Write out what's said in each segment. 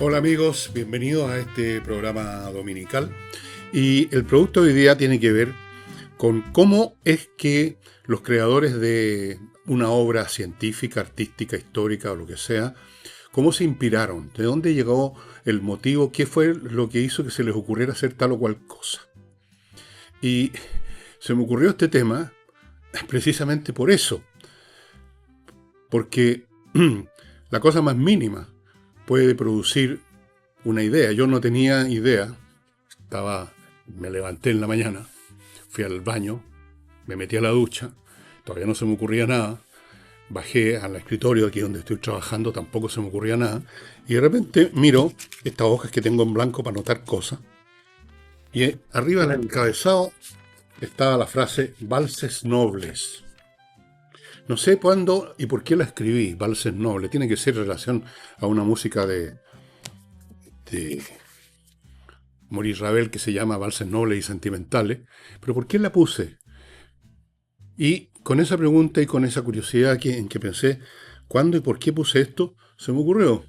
Hola amigos, bienvenidos a este programa dominical. Y el producto de hoy día tiene que ver con cómo es que los creadores de una obra científica, artística, histórica o lo que sea, cómo se inspiraron, de dónde llegó el motivo, qué fue lo que hizo que se les ocurriera hacer tal o cual cosa. Y se me ocurrió este tema precisamente por eso, porque la cosa más mínima puede producir una idea. Yo no tenía idea, me levanté en la mañana, fui al baño, me metí a la ducha, todavía no se me ocurría nada, bajé al escritorio aquí donde estoy trabajando, tampoco se me ocurría nada, y de repente miro estas hojas que tengo en blanco para anotar cosas, y arriba en el encabezado estaba la frase Valses Nobles. No sé cuándo y por qué la escribí, Valses Nobles, tiene que ser en relación a una música de Maurice Ravel que se llama Valses Nobles y Sentimentales, pero ¿por qué la puse? Y con esa pregunta y con esa curiosidad en que pensé, ¿cuándo y por qué puse esto? Se me ocurrió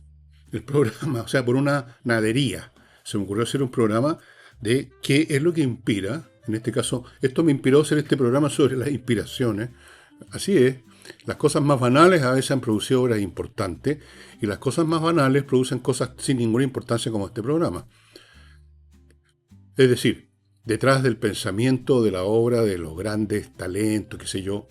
el programa, o sea, por una nadería. Se me ocurrió hacer un programa de qué es lo que inspira. En este caso, esto me inspiró a hacer este programa sobre las inspiraciones. Así es, las cosas más banales a veces han producido obras importantes y las cosas más banales producen cosas sin ninguna importancia como este programa. Es decir, detrás del pensamiento de la obra, de los grandes talentos, qué sé yo,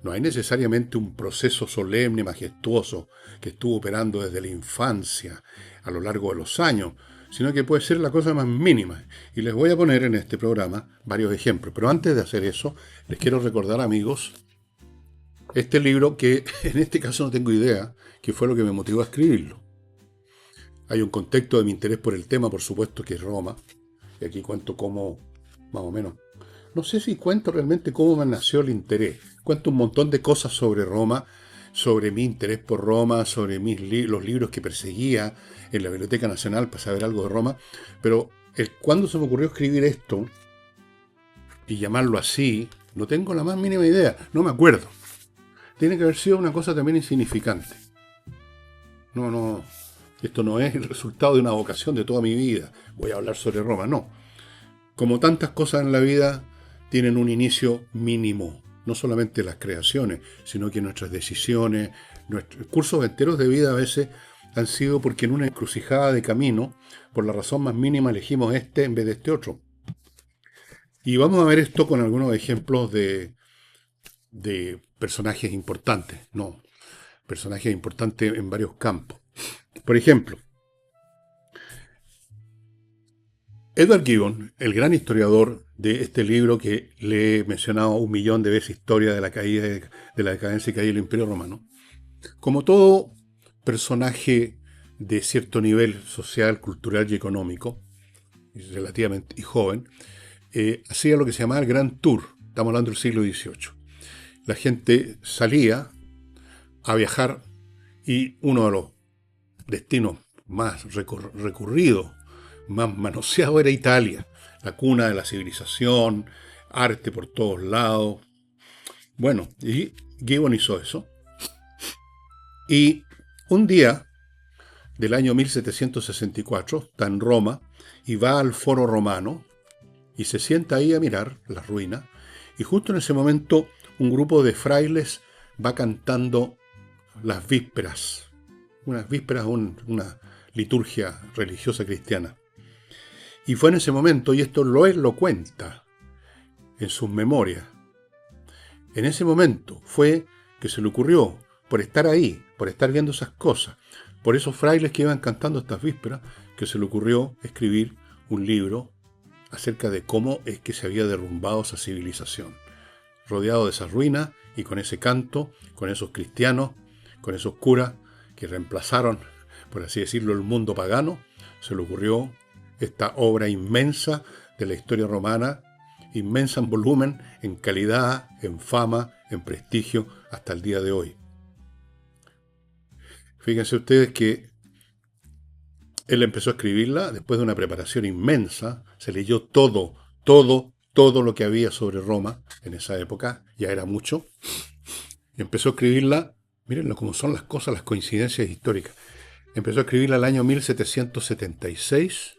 no hay necesariamente un proceso solemne, majestuoso, que estuvo operando desde la infancia, a lo largo de los años, sino que puede ser la cosa más mínima. Y les voy a poner en este programa varios ejemplos. Pero antes de hacer eso, les quiero recordar, amigos, este libro que en este caso no tengo idea qué fue lo que me motivó a escribirlo. Hay un contexto de mi interés por el tema, por supuesto, que es Roma. Y aquí cuento cómo, más o menos, no sé si cuento realmente cómo me nació el interés. Cuento un montón de cosas sobre Roma, sobre mi interés por Roma, sobre los libros que perseguía en la Biblioteca Nacional para saber algo de Roma. Pero cuando se me ocurrió escribir esto y llamarlo así, no tengo la más mínima idea, no me acuerdo. Tiene que haber sido una cosa también insignificante. No, esto no es el resultado de una vocación de toda mi vida. Voy a hablar sobre Roma, no. Como tantas cosas en la vida, tienen un inicio mínimo. No solamente las creaciones, sino que nuestras decisiones, nuestros cursos enteros de vida a veces han sido porque en una encrucijada de camino, por la razón más mínima, elegimos este en vez de este otro. Y vamos a ver esto con algunos ejemplos de personajes importantes. No, personajes importantes en varios campos. Por ejemplo, Edward Gibbon, el gran historiador de este libro que le he mencionado 1.000.000 de veces, Historia de la caída, de la decadencia y caída del Imperio Romano, como todo personaje de cierto nivel social, cultural y económico, relativamente y joven, hacía lo que se llamaba el Grand Tour. Estamos hablando del siglo XVIII. La gente salía a viajar y uno de los destinos más recurridos, más manoseado era Italia, la cuna de la civilización, arte por todos lados. Bueno, y Gibbon hizo eso. Y un día del año 1764 está en Roma y va al Foro Romano y se sienta ahí a mirar las ruinas. Y justo en ese momento un grupo de frailes va cantando las vísperas. Unas vísperas, una liturgia religiosa cristiana. Y fue en ese momento, y esto él lo cuenta en sus memorias, en ese momento fue que se le ocurrió, por estar ahí, por estar viendo esas cosas, por esos frailes que iban cantando estas vísperas, que se le ocurrió escribir un libro acerca de cómo es que se había derrumbado esa civilización. Rodeado de esas ruinas y con ese canto, con esos cristianos, con esos curas que reemplazaron, por así decirlo, el mundo pagano, se le ocurrió esta obra inmensa de la historia romana, inmensa en volumen, en calidad, en fama, en prestigio, hasta el día de hoy. Fíjense ustedes que él empezó a escribirla después de una preparación inmensa, se leyó todo lo que había sobre Roma en esa época, ya era mucho, y empezó a escribirla, mírenlo cómo son las cosas, las coincidencias históricas. empezó a escribir al año 1776,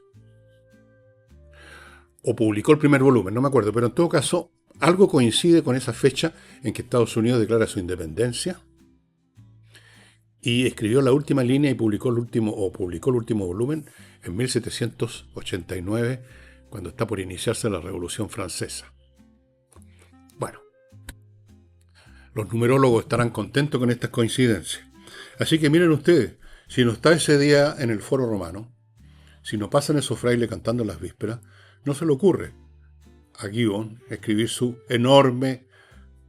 o publicó el primer volumen, no me acuerdo, pero en todo caso, algo coincide con esa fecha en que Estados Unidos declara su independencia, y escribió la última línea y publicó el último volumen en 1789, cuando está por iniciarse la Revolución Francesa. Bueno, los numerólogos estarán contentos con estas coincidencias. Así que miren ustedes, si no está ese día en el Foro Romano, si no pasan esos frailes cantando las vísperas, no se le ocurre a Gibbon escribir su enorme,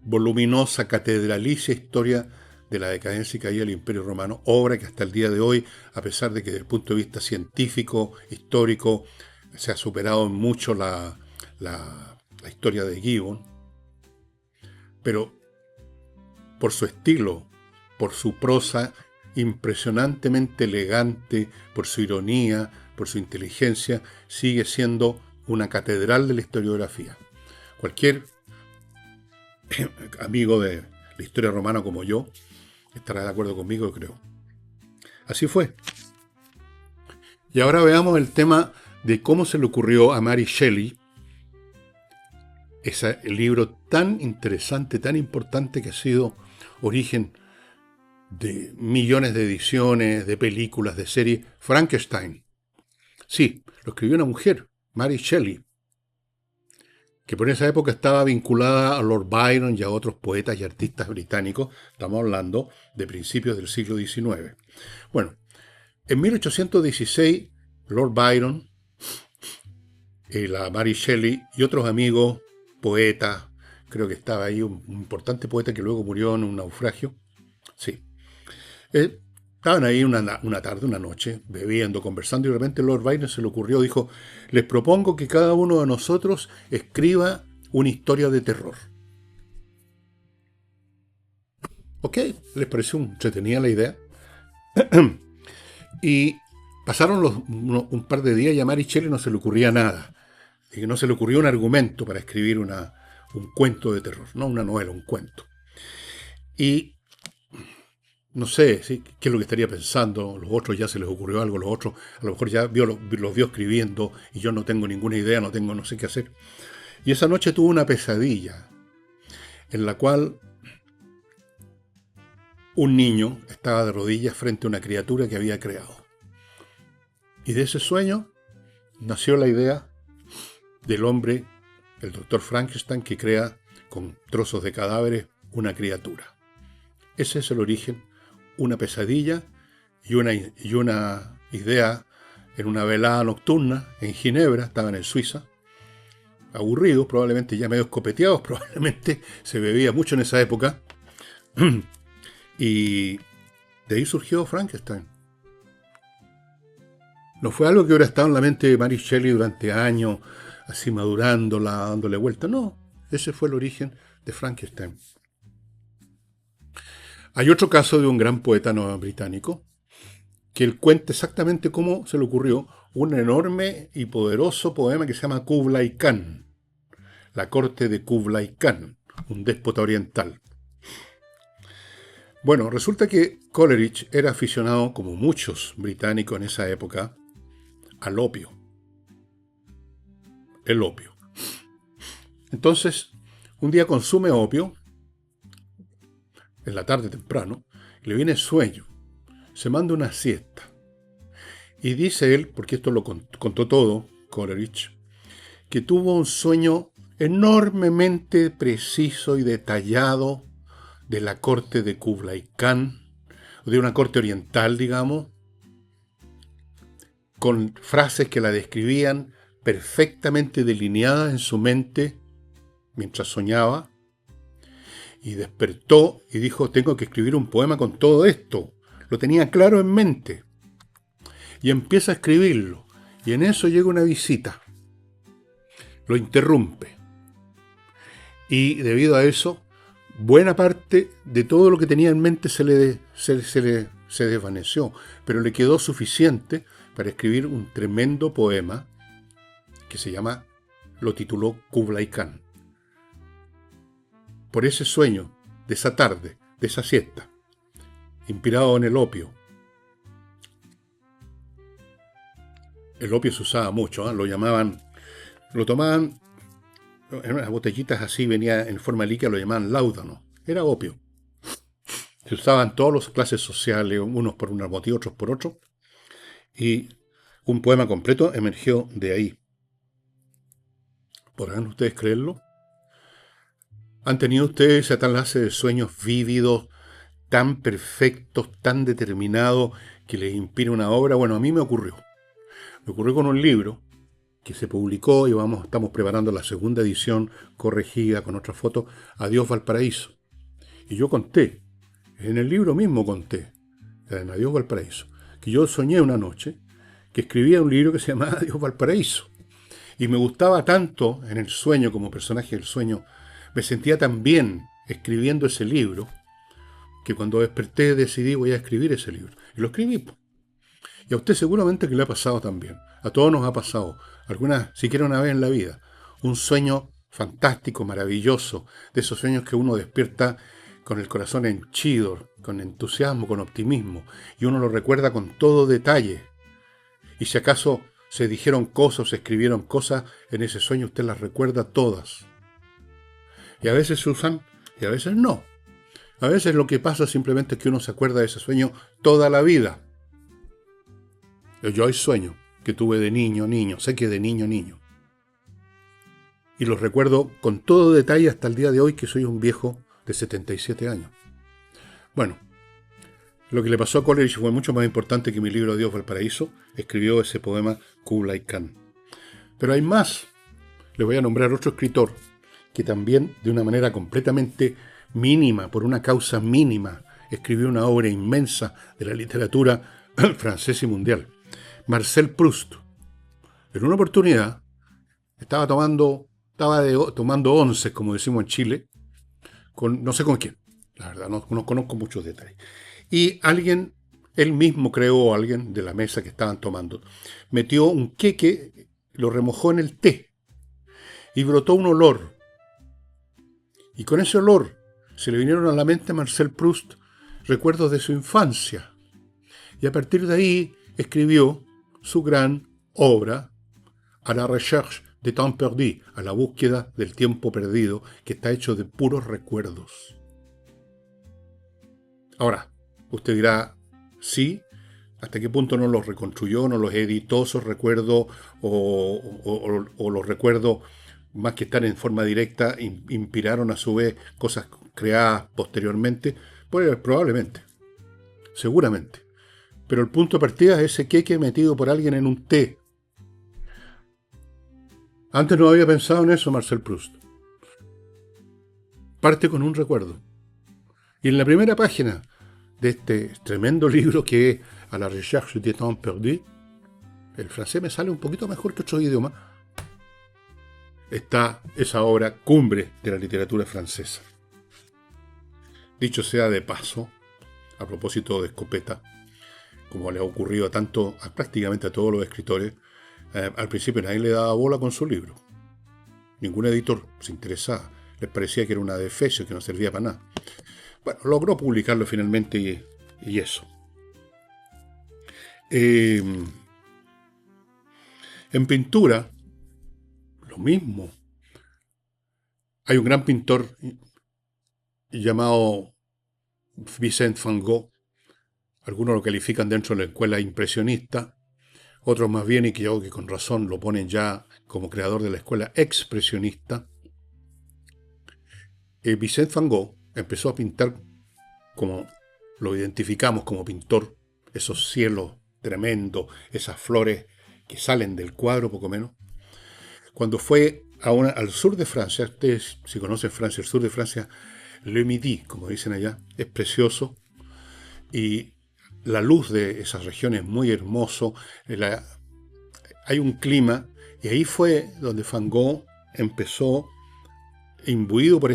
voluminosa, catedralicia historia de la decadencia y caída del Imperio Romano, obra que hasta el día de hoy, a pesar de que desde el punto de vista científico, histórico, se ha superado mucho la historia de Gibbon, pero por su estilo, por su prosa impresionantemente elegante, por su ironía, por su inteligencia, sigue siendo una catedral de la historiografía. Cualquier amigo de la historia romana como yo estará de acuerdo conmigo, creo. Así fue. Y ahora veamos el tema de cómo se le ocurrió a Mary Shelley ese libro tan interesante, tan importante, que ha sido origen de millones de ediciones, de películas, de series, Frankenstein. Sí, lo escribió una mujer, Mary Shelley, que por esa época estaba vinculada a Lord Byron y a otros poetas y artistas británicos. Estamos hablando de principios del siglo XIX. Bueno, en 1816, Lord Byron, la Mary Shelley y otros amigos, poetas, creo que estaba ahí un importante poeta que luego murió en un naufragio. Sí. Estaban ahí una tarde, una noche, bebiendo, conversando, y de repente Lord Byron se le ocurrió, dijo: les propongo que cada uno de nosotros escriba una historia de terror. Ok, les pareció entretenida la idea. Y pasaron un par de días y a Mary Shelley no se le ocurría nada. Y que no se le ocurrió un argumento para escribir un cuento de terror, no una novela, un cuento. Y no sé qué es lo que estaría pensando. Los otros ya se les ocurrió algo, los otros a lo mejor ya los vio escribiendo y yo no tengo ninguna idea, no sé qué hacer. Y esa noche tuvo una pesadilla en la cual un niño estaba de rodillas frente a una criatura que había creado. Y de ese sueño nació la idea del hombre, el doctor Frankenstein, que crea con trozos de cadáveres una criatura. Ese es el origen. Una pesadilla y una idea en una velada nocturna en Ginebra, estaban en Suiza, aburridos, probablemente ya medio escopeteados, probablemente se bebía mucho en esa época, y de ahí surgió Frankenstein. No fue algo que hubiera estado en la mente de Mary Shelley durante años, así madurándola, dándole vuelta, no, ese fue el origen de Frankenstein. Hay otro caso de un gran poeta británico que él cuenta exactamente cómo se le ocurrió un enorme y poderoso poema que se llama Kublai Khan, la corte de Kublai Khan, un déspota oriental. Bueno, resulta que Coleridge era aficionado, como muchos británicos en esa época, al opio. El opio. Entonces, un día consume opio, en la tarde temprano, le viene sueño, se manda una siesta. Y dice él, porque esto lo contó todo Coleridge, que tuvo un sueño enormemente preciso y detallado de la corte de Kublai Khan, de una corte oriental, digamos, con frases que la describían perfectamente delineadas en su mente mientras soñaba. Y despertó y dijo: tengo que escribir un poema con todo esto. Lo tenía claro en mente. Y empieza a escribirlo. Y en eso llega una visita. Lo interrumpe. Y debido a eso, buena parte de todo lo que tenía en mente se desvaneció. Pero le quedó suficiente para escribir un tremendo poema que lo tituló Kublai Khan. Por ese sueño, de esa tarde, de esa siesta, inspirado en el opio, El opio se usaba mucho, ¿eh? Lo tomaban en unas botellitas así, venía en forma líquida, lo llamaban láudano. Era opio. Se usaban todas las clases sociales, unos por un motivo, otros por otro. Y un poema completo emergió de ahí. ¿Podrán ustedes creerlo? ¿Han tenido ustedes esa clase de sueños vívidos, tan perfectos, tan determinados, que les inspira una obra? Bueno, a mí me ocurrió. Me ocurrió con un libro que se publicó y estamos preparando la segunda edición corregida con otras fotos, Adiós Valparaíso. Y yo conté, en el libro mismo conté, en Adiós Valparaíso, que yo soñé una noche que escribía un libro que se llamaba Adiós Valparaíso. Y me gustaba tanto en el sueño, como personaje del sueño, me sentía tan bien escribiendo ese libro, que cuando desperté decidí voy a escribir ese libro. Y lo escribí. Y a usted seguramente que le ha pasado también. A todos nos ha pasado, siquiera una vez en la vida. Un sueño fantástico, maravilloso, de esos sueños que uno despierta con el corazón henchido, con entusiasmo, con optimismo, y uno lo recuerda con todo detalle. Y si acaso se dijeron cosas o se escribieron cosas, en ese sueño usted las recuerda todas. Y a veces se usan y a veces no. A veces lo que pasa simplemente es que uno se acuerda de ese sueño toda la vida. Yo hay sueños que tuve de niño, sé que de niño. Y los recuerdo con todo detalle hasta el día de hoy, que soy un viejo de 77 años. Bueno, lo que le pasó a Coleridge fue mucho más importante que mi libro Adiós Valparaíso. Escribió ese poema Kublai Khan. Pero hay más. Le voy a nombrar otro escritor que también, de una manera completamente mínima, por una causa mínima, escribió una obra inmensa de la literatura francesa y mundial. Marcel Proust. En una oportunidad estaba tomando once, como decimos en Chile, no sé con quién, la verdad, no conozco muchos detalles. Y él mismo creó, alguien de la mesa que estaban tomando, metió un queque, lo remojó en el té y brotó un olor. Y con ese olor se le vinieron a la mente a Marcel Proust recuerdos de su infancia. Y a partir de ahí escribió su gran obra, A la recherche de temps perdu, a la búsqueda del tiempo perdido, que está hecho de puros recuerdos. Ahora, usted dirá, sí, ¿hasta qué punto no los reconstruyó, no los editó esos recuerdos, o los recuerdos, más que estar en forma directa, inspiraron a su vez cosas creadas posteriormente? Pues probablemente, seguramente. Pero el punto de partida es ese queque metido por alguien en un té. Antes no había pensado en eso Marcel Proust. Parte con un recuerdo. Y en la primera página de este tremendo libro que es A la recherche du temps perdu, el francés me sale un poquito mejor que otros idiomas, está esa obra cumbre de la literatura francesa. Dicho sea de paso, a propósito de escopeta, como le ha ocurrido a prácticamente a todos los escritores, al principio nadie le daba bola con su libro. Ningún editor se interesaba. Les parecía que era una defecio, que no servía para nada. Bueno, logró publicarlo finalmente y eso. En pintura, lo mismo. Hay un gran pintor llamado Vincent van Gogh. Algunos lo califican dentro de la escuela impresionista, otros más bien, y que yo que con razón lo ponen ya como creador de la escuela expresionista. Vincent van Gogh empezó a pintar, como lo identificamos como pintor, esos cielos tremendos, esas flores que salen del cuadro poco menos, cuando fue al sur de Francia. Ustedes, si conocen Francia, el sur de Francia, Le Midi, como dicen allá, es precioso, y la luz de esas regiones es muy hermoso, hay un clima, y ahí fue donde Van Gogh empezó, imbuido por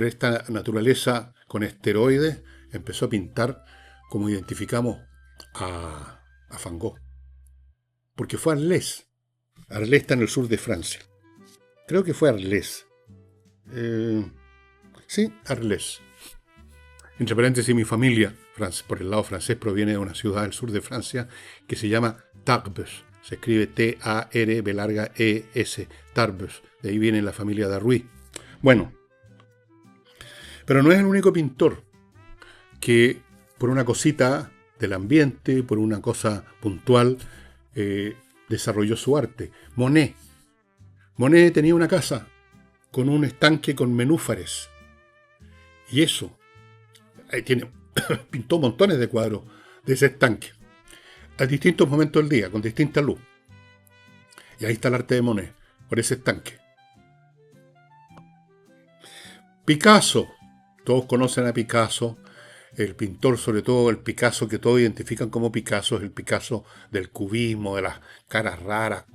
esta naturaleza con esteroides, empezó a pintar como identificamos a Van Gogh. Porque fue Arles. Arles está en el sur de Francia. Creo que fue Arles. Sí, Arles. Entre paréntesis, mi familia, por el lado francés, proviene de una ciudad del sur de Francia que se llama Tarbes. Se escribe T-A-R, B larga E-S, Tarbus. De ahí viene la familia Darruy. Bueno, pero no es el único pintor que por una cosita del ambiente, por una cosa puntual, desarrolló su arte. Monet. Monet tenía una casa con un estanque con nenúfares. Y eso, pintó montones de cuadros de ese estanque, a distintos momentos del día, con distinta luz. Y ahí está el arte de Monet, por ese estanque. Picasso, todos conocen a Picasso, el pintor, sobre todo el Picasso que todos identifican como Picasso, es el Picasso del cubismo, de las caras raras,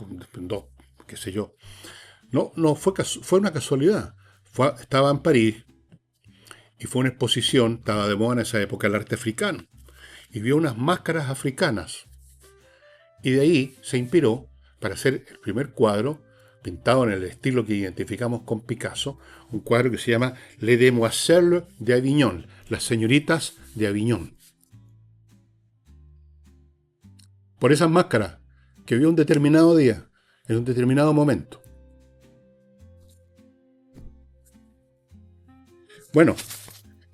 qué sé yo. No fue una casualidad. Estaba en París y fue una exposición, estaba de moda en esa época el arte africano, y vio unas máscaras africanas. Y de ahí se inspiró para hacer el primer cuadro, pintado en el estilo que identificamos con Picasso, un cuadro que se llama Les Demoiselles de Avignon, las señoritas de Avignon. Por esas máscaras que vio un determinado día, en un determinado momento. Bueno,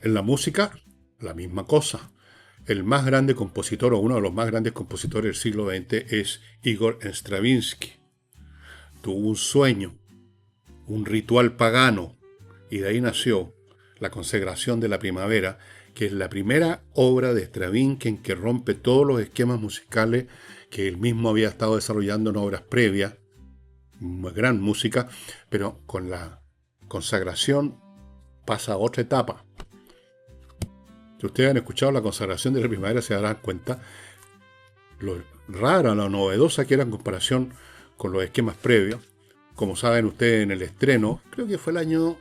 en la música, la misma cosa. El más grande compositor, o uno de los más grandes compositores del siglo XX, es Igor Stravinsky. Tuvo un sueño, un ritual pagano, y de ahí nació La consagración de la primavera, que es la primera obra de Stravinsky en que rompe todos los esquemas musicales que él mismo había estado desarrollando en obras previas, gran música, pero con la consagración pasa a otra etapa. Si ustedes han escuchado La consagración de la primavera, se darán cuenta lo rara, lo novedosa que era en comparación con los esquemas previos. Como saben ustedes, en el estreno, creo que fue el año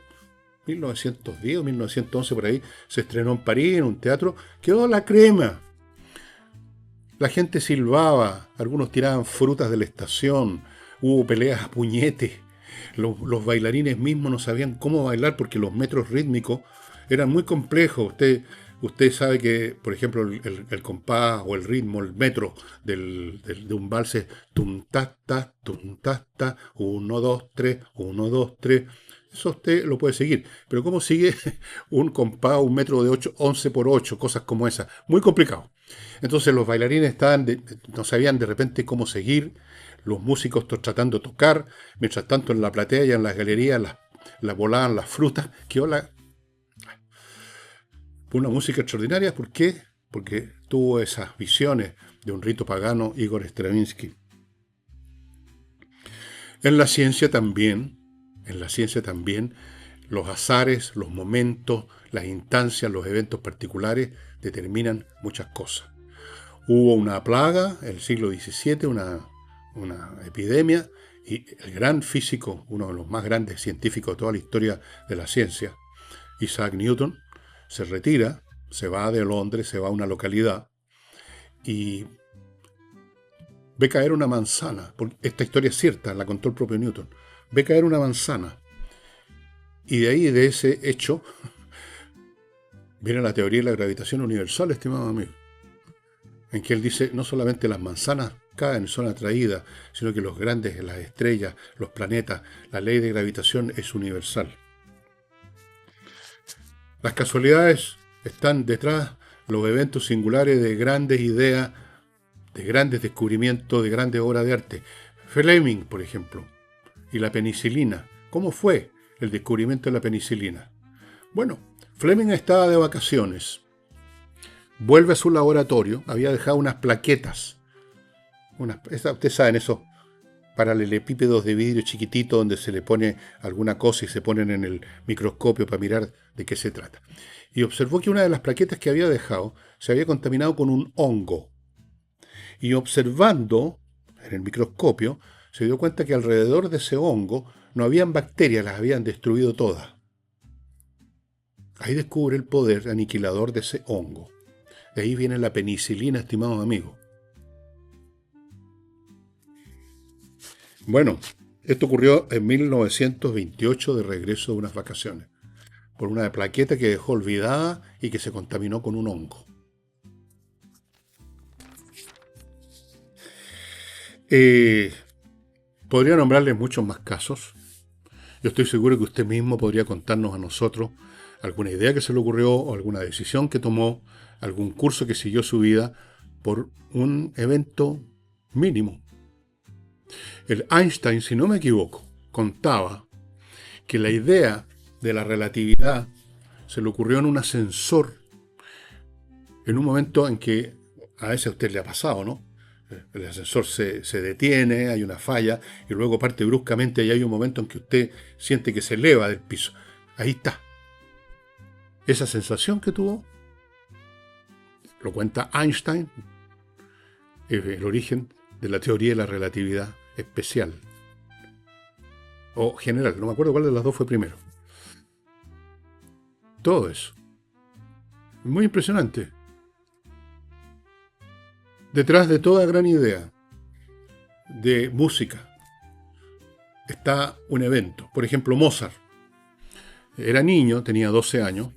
1910 o 1911 por ahí, se estrenó en París, en un teatro, quedó la crema. La gente silbaba, algunos tiraban frutas de la estación, hubo peleas a puñetes. Los bailarines mismos no sabían cómo bailar porque los metros rítmicos eran muy complejos. Usted sabe que, por ejemplo, el compás o el ritmo, el metro de un vals es tum ta ta, 1, 2, 3, 1, 2, 3. Eso usted lo puede seguir. Pero ¿cómo sigue un compás, un metro de 8, 11 por 8, cosas como esas? Muy complicado. Entonces los bailarines no sabían de repente cómo seguir, los músicos tratando de tocar, mientras tanto en la platea y en las galerías las volaban las frutas. Fue una música extraordinaria. ¿Por qué? Porque tuvo esas visiones de un rito pagano Igor Stravinsky. En la ciencia también, los azares, los momentos, las instancias, los eventos particulares determinan muchas cosas. Hubo una plaga en el siglo XVII, una epidemia, y el gran físico, uno de los más grandes científicos de toda la historia de la ciencia, Isaac Newton, se retira, se va de Londres, se va a una localidad y ve caer una manzana. Esta historia es cierta, la contó el propio Newton. Ve caer una manzana. Y de ahí, de ese hecho, viene la teoría de la gravitación universal, estimado amigo, en que él dice, no solamente las manzanas caen, son atraídas, sino que los grandes, las estrellas, los planetas, la ley de gravitación es universal. Las casualidades están detrás, los eventos singulares de grandes ideas, de grandes descubrimientos, de grandes obras de arte. Fleming, por ejemplo, y la penicilina. ¿Cómo fue el descubrimiento de la penicilina? Bueno, Fleming estaba de vacaciones. Vuelve a su laboratorio, había dejado unas plaquetas. Ustedes saben, esos paralelepípedos de vidrio chiquitito donde se le pone alguna cosa y se ponen en el microscopio para mirar de qué se trata. Y observó que una de las plaquetas que había dejado se había contaminado con un hongo. Y observando en el microscopio, se dio cuenta que alrededor de ese hongo no habían bacterias, las habían destruido todas. Ahí descubre el poder aniquilador de ese hongo. De ahí viene la penicilina, estimados amigos. Bueno, esto ocurrió en 1928 de regreso de unas vacaciones, por una plaqueta que dejó olvidada y que se contaminó con un hongo. Podría nombrarles muchos más casos. Yo estoy seguro que usted mismo podría contarnos a nosotros alguna idea que se le ocurrió o alguna decisión que tomó, algún curso que siguió su vida por un evento mínimo. El Einstein, si no me equivoco, contaba que la idea de la relatividad se le ocurrió en un ascensor, en un momento en que a veces a usted le ha pasado, ¿no? El ascensor se detiene, hay una falla, y luego parte bruscamente y hay un momento en que usted siente que se eleva del piso. Ahí está. Esa sensación que tuvo, lo cuenta Einstein, es el origen de la teoría de la relatividad especial. O general, no me acuerdo cuál de las dos fue primero. Todo eso. Muy impresionante. Detrás de toda gran idea de música está un evento. Por ejemplo, Mozart. Era niño, tenía 12 años.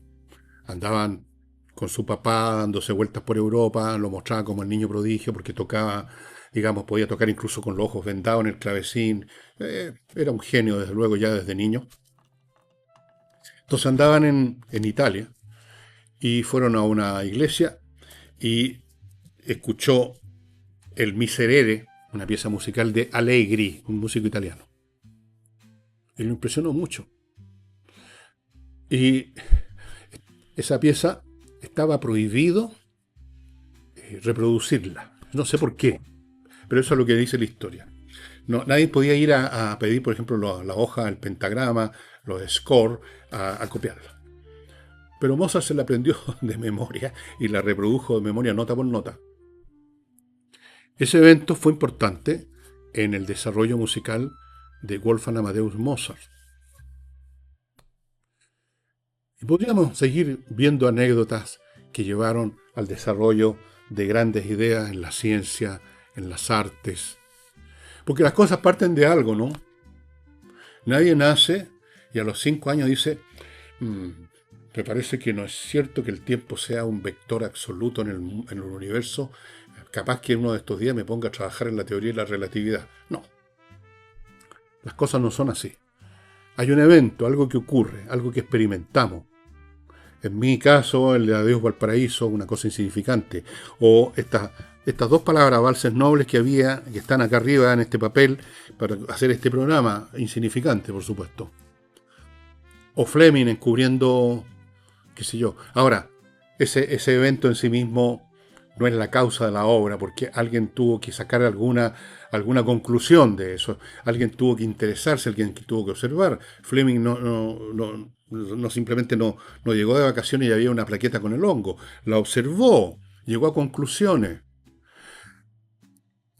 Andaban con su papá dándose vueltas por Europa. Lo mostraba como el niño prodigio porque tocaba, digamos, podía tocar incluso con los ojos vendados en el clavecín. Era un genio, desde luego, ya desde niño. Entonces andaban en Italia y fueron a una iglesia y escuchó el Miserere, una pieza musical de Allegri, un músico italiano. Y lo impresionó mucho. Y esa pieza estaba prohibido reproducirla. No sé por qué, pero eso es lo que dice la historia. No, nadie podía ir a pedir, por ejemplo, la hoja, el pentagrama, los score, a copiarla. Pero Mozart se la aprendió de memoria y la reprodujo de memoria nota por nota. Ese evento fue importante en el desarrollo musical de Wolfgang Amadeus Mozart. Y podríamos seguir viendo anécdotas que llevaron al desarrollo de grandes ideas en la ciencia, en las artes. Porque las cosas parten de algo, ¿no? Nadie nace y a los 5 años dice, me parece que no es cierto que el tiempo sea un vector absoluto en el universo. Capaz que uno de estos días me ponga a trabajar en la teoría de la relatividad. No. Las cosas no son así. Hay un evento, algo que ocurre, algo que experimentamos. En mi caso, el de Adiós Valparaíso, una cosa insignificante. O estas dos palabras, valses nobles, que están acá arriba en este papel para hacer este programa, insignificante, por supuesto. O Fleming encubriendo, qué sé yo. Ahora, ese evento en sí mismo no es la causa de la obra, porque alguien tuvo que sacar alguna conclusión de eso, alguien tuvo que interesarse, alguien tuvo que observar. Fleming no simplemente no llegó de vacaciones y había una plaqueta con el hongo, la observó, llegó a conclusiones.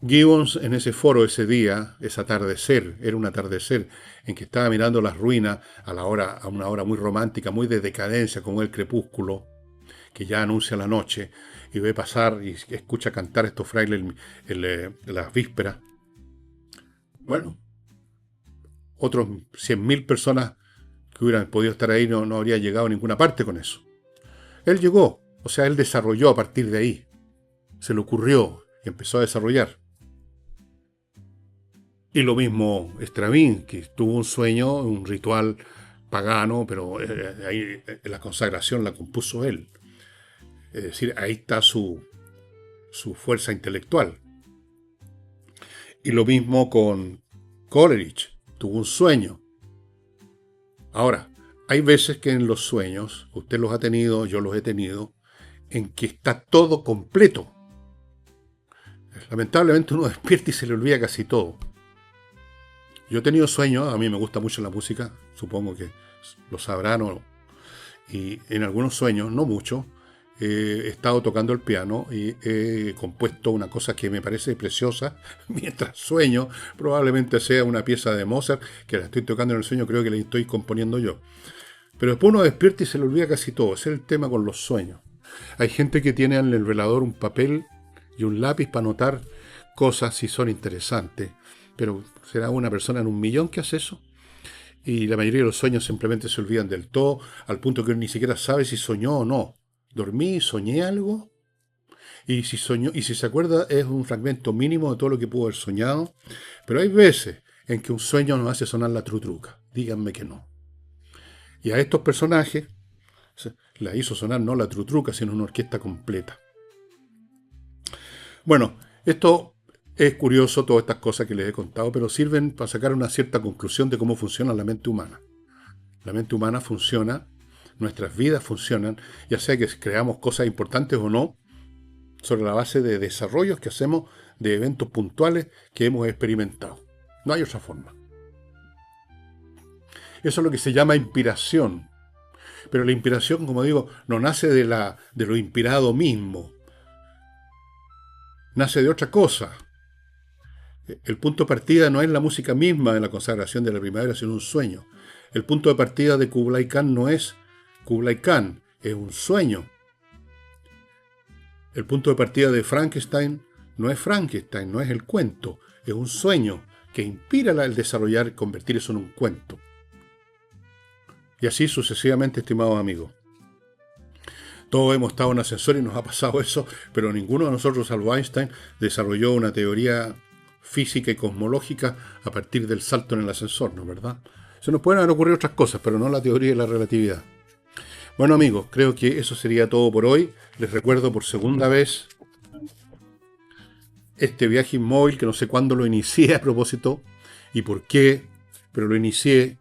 Gibbons en ese foro ese día, ese atardecer, era un atardecer en que estaba mirando las ruinas a una hora muy romántica, muy de decadencia, como el crepúsculo, que ya anuncia la noche, y ve pasar y escucha cantar a estos frailes en las vísperas. Bueno, otros 100.000 personas que hubieran podido estar ahí no habría llegado a ninguna parte con eso. Él llegó, o sea, él desarrolló a partir de ahí. Se le ocurrió y empezó a desarrollar. Y lo mismo Stravinsky, tuvo un sueño, un ritual pagano, pero ahí la consagración la compuso él. Es decir, ahí está su fuerza intelectual. Y lo mismo con Coleridge, tuvo un sueño. Ahora, hay veces que en los sueños, usted los ha tenido, yo los he tenido, en que está todo completo. Lamentablemente uno despierta y se le olvida casi todo. Yo he tenido sueños, a mí me gusta mucho la música, supongo que lo sabrán, y en algunos sueños, no mucho, he estado tocando el piano y he compuesto una cosa que me parece preciosa mientras sueño. Probablemente sea una pieza de Mozart que la estoy tocando en el sueño, creo que la estoy componiendo yo. Pero después uno despierta y se le olvida casi todo. Ese es el tema con los sueños. Hay gente que tiene en el velador un papel y un lápiz para anotar cosas si son interesantes, pero será una persona en 1.000.000 que hace eso. Y la mayoría de los sueños simplemente se olvidan del todo, al punto que uno ni siquiera sabe si soñó o no. ¿Dormí? ¿Soñé algo? Y si soñó, y si se acuerda, es un fragmento mínimo de todo lo que pudo haber soñado. Pero hay veces en que un sueño nos hace sonar la trutruca. Díganme que no. Y a estos personajes la hizo sonar no la trutruca, sino una orquesta completa. Bueno, esto es curioso, todas estas cosas que les he contado, pero sirven para sacar una cierta conclusión de cómo funciona la mente humana. La mente humana funciona, nuestras vidas funcionan, ya sea que creamos cosas importantes o no, sobre la base de desarrollos que hacemos de eventos puntuales que hemos experimentado. No hay otra forma. Eso es lo que se llama inspiración. Pero la inspiración, como digo, no nace de lo inspirado mismo. Nace de otra cosa. El punto de partida no es la música misma de la consagración de la primavera, sino un sueño. El punto de partida de Kublai Khan no es Kublai Khan, es un sueño. El punto de partida de Frankenstein no es Frankenstein, no es el cuento, es un sueño que inspira el desarrollar, convertir eso en un cuento. Y así sucesivamente, estimados amigos. Todos hemos estado en ascensor y nos ha pasado eso, pero ninguno de nosotros, salvo Einstein, desarrolló una teoría física y cosmológica a partir del salto en el ascensor, ¿no es verdad? Se nos pueden haber ocurrido otras cosas, pero no la teoría de la relatividad. Bueno, amigos, creo que eso sería todo por hoy. Les recuerdo por segunda vez este viaje inmóvil, que no sé cuándo lo inicié a propósito y por qué, pero lo inicié.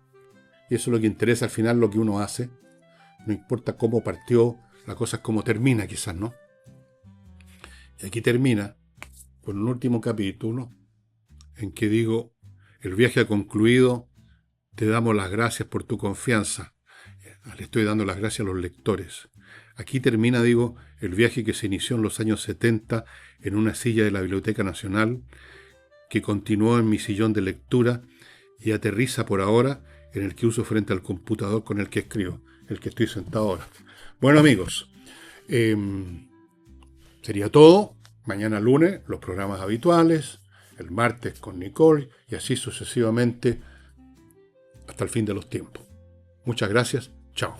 Y eso es lo que interesa al final, lo que uno hace. No importa cómo partió, la cosa es cómo termina, quizás, ¿no? Y aquí termina con un último capítulo en que digo: el viaje ha concluido, te damos las gracias por tu confianza. Le estoy dando las gracias a los lectores. Aquí termina, digo, el viaje que se inició en los años 70 en una silla de la Biblioteca Nacional, que continuó en mi sillón de lectura y aterriza por ahora en el que uso frente al computador con el que escribo, el que estoy sentado ahora. Bueno, amigos, sería todo. Mañana lunes los programas habituales, el martes con Nicole y así sucesivamente hasta el fin de los tiempos. Muchas gracias. Chao.